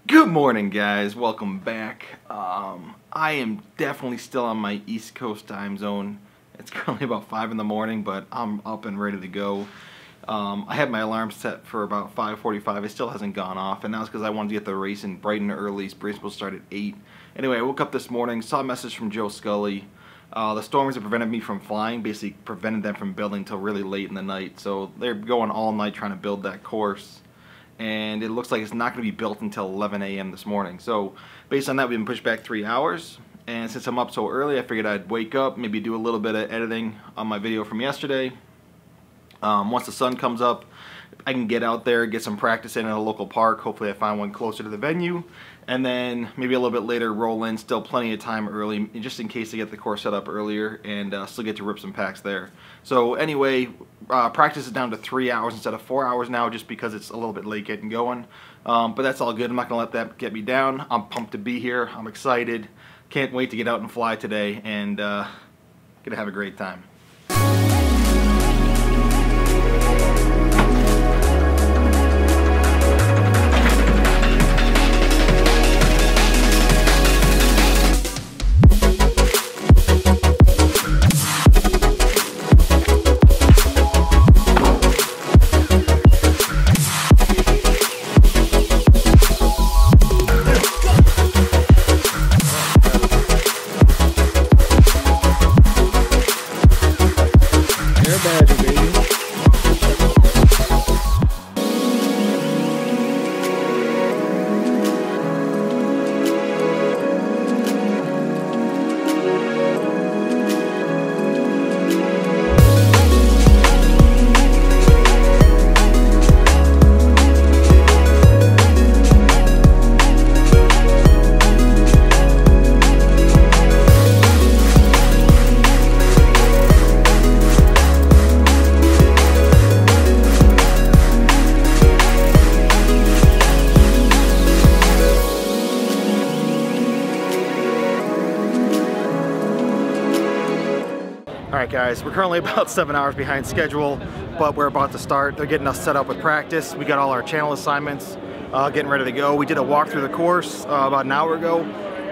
Good morning, guys. Welcome back. I am definitely still on my East Coast time zone. It's currently about 5 in the morning, but I'm up and ready to go. I had my alarm set for about 5:45. It still hasn't gone off, and that was because I wanted to get the race in bright and early. Race supposed to start at 8. Anyway, I woke up this morning, saw a message from Joe Scully. The storms have prevented me from flying, basically prevented them from building until really late in the night. So they're going all night trying to build that course. And it looks like it's not going to be built until 11 a.m. this morning. So based on that, we've been pushed back 3 hours. And since I'm up so early, I figured I'd wake up, maybe do a little bit of editing on my video from yesterday. Once the sun comes up, I can get out there, get some practice in at a local park. Hopefully I find one closer to the venue. And then maybe a little bit later roll in, still plenty of time early, just in case I get the course set up earlier and still get to rip some packs there. So anyway, practice is down to 3 hours instead of 4 hours now, just because it's a little bit late getting going. But that's all good. I'm not going to let that get me down. I'm pumped to be here. I'm excited. Can't wait to get out and fly today, and gonna have a great time. Alright guys, we're currently about 7 hours behind schedule, but we're about to start. They're getting us set up with practice. We got all our channel assignments, getting ready to go. We did a walk through the course about an hour ago.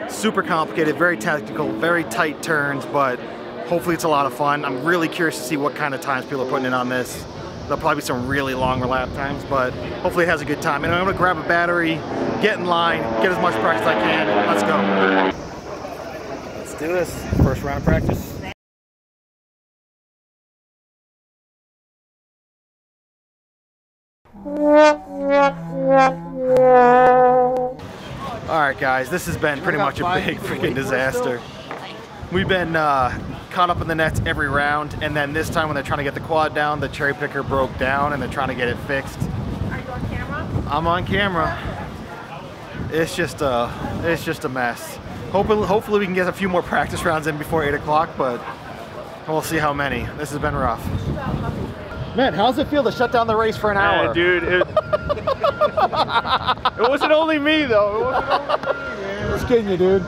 Super complicated, very technical, very tight turns, but hopefully it's a lot of fun. I'm really curious to see what kind of times people are putting in on this. There'll probably be some really long lap times, but hopefully it has a good time. And I'm going to grab a battery, get in line, get as much practice as I can. Let's go. Let's do this. First round of practice. Alright guys, this has been pretty much a big freaking disaster. We've been caught up in the nets every round, and then this time when they're trying to get the quad down, the cherry picker broke down and they're trying to get it fixed. Are you on camera? I'm on camera. It's just a mess. Hopefully we can get a few more practice rounds in before 8 o'clock, but we'll see how many. This has been rough. Man, how's it feel to shut down the race for an hour? Dude, it wasn't only me though. It wasn't only me, man. Just kidding you, dude.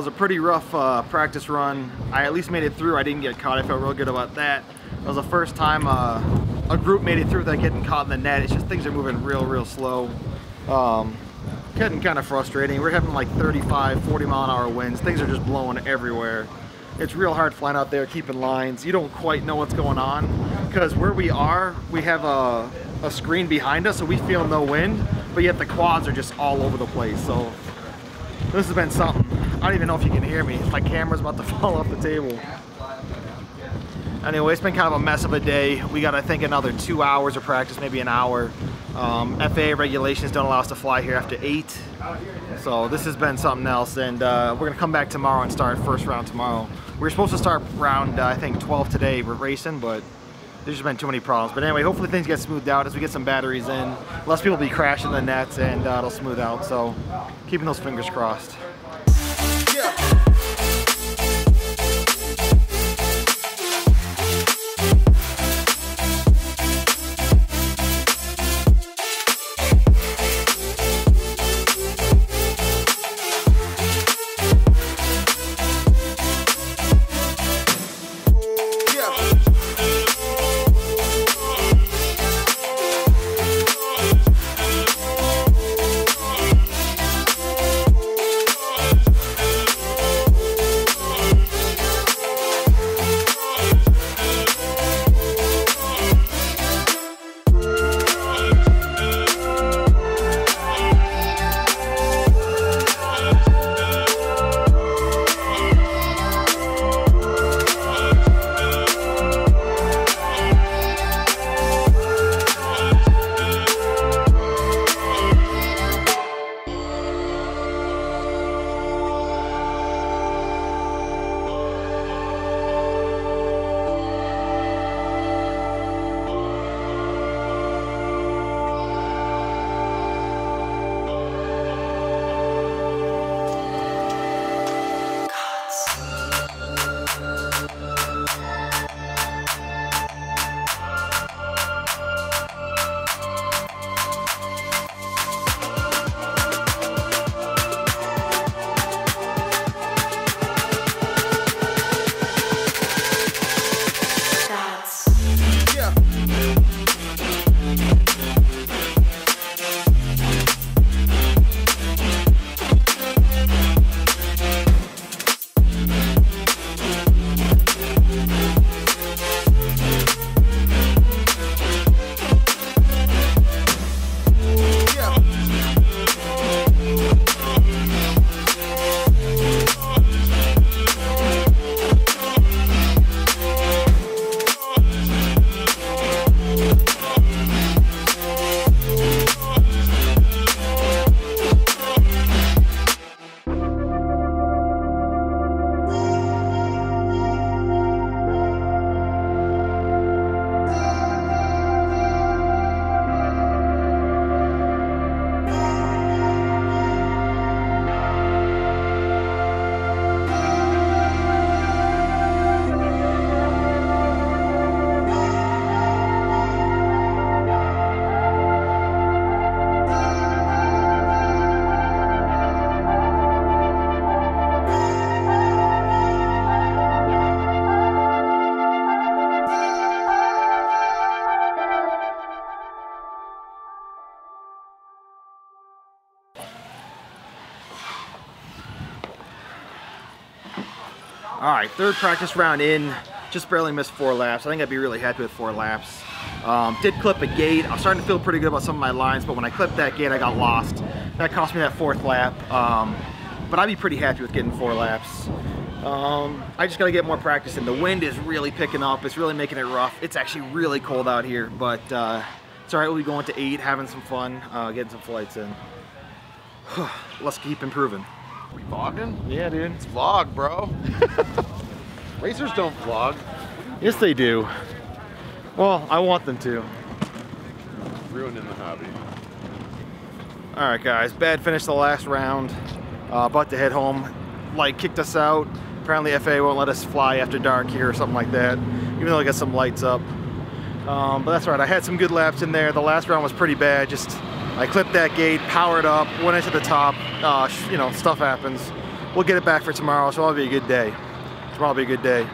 was a pretty rough practice run. I at least made it through. I didn't get caught. I felt real good about that. It was the first time a group made it through without getting caught in the net. It's just things are moving real slow. Getting kind of frustrating. We're having like 35, 40 mile an hour winds. Things are just blowing everywhere. It's real hard flying out there, keeping lines. You don't quite know what's going on because where we are, we have a screen behind us, so we feel no wind, but yet the quads are just all over the place. So this has been something. I don't even know if you can hear me. My camera's about to fall off the table. Anyway, it's been kind of a mess of a day. We got, I think, another 2 hours of practice, maybe an hour. FAA regulations don't allow us to fly here after 8. So this has been something else, and we're gonna come back tomorrow and start first round tomorrow. We were supposed to start round, I think, 12 today. We're racing, but there's just been too many problems. But anyway, hopefully things get smoothed out as we get some batteries in. Less people will be crashing the nets, and it'll smooth out. So keeping those fingers crossed. All right, third practice round in, just barely missed 4 laps. I think I'd be really happy with 4 laps. Did clip a gate. I was starting to feel pretty good about some of my lines, but when I clipped that gate, I got lost. That cost me that 4th lap. But I'd be pretty happy with getting 4 laps. I just gotta get more practice in. The wind is really picking up. It's really making it rough. It's actually really cold out here, but it's all right. We'll be going to 8, having some fun, getting some flights in. Let's keep improving. We vlogging? Yeah, dude. It's vlog, bro. Racers don't vlog. Yes, they do. Well, I want them to. Ruining the hobby. All right, guys. Bad finish the last round. About to head home. Light kicked us out. Apparently, FAA won't let us fly after dark here or something like that, even though I got some lights up. But that's all right. I had some good laps in there. The last round was pretty bad. Just I clipped that gate, powered up, went into the top. You know, stuff happens. we'll get it back for tomorrow, so it'll be a good day. Tomorrow will be a good day.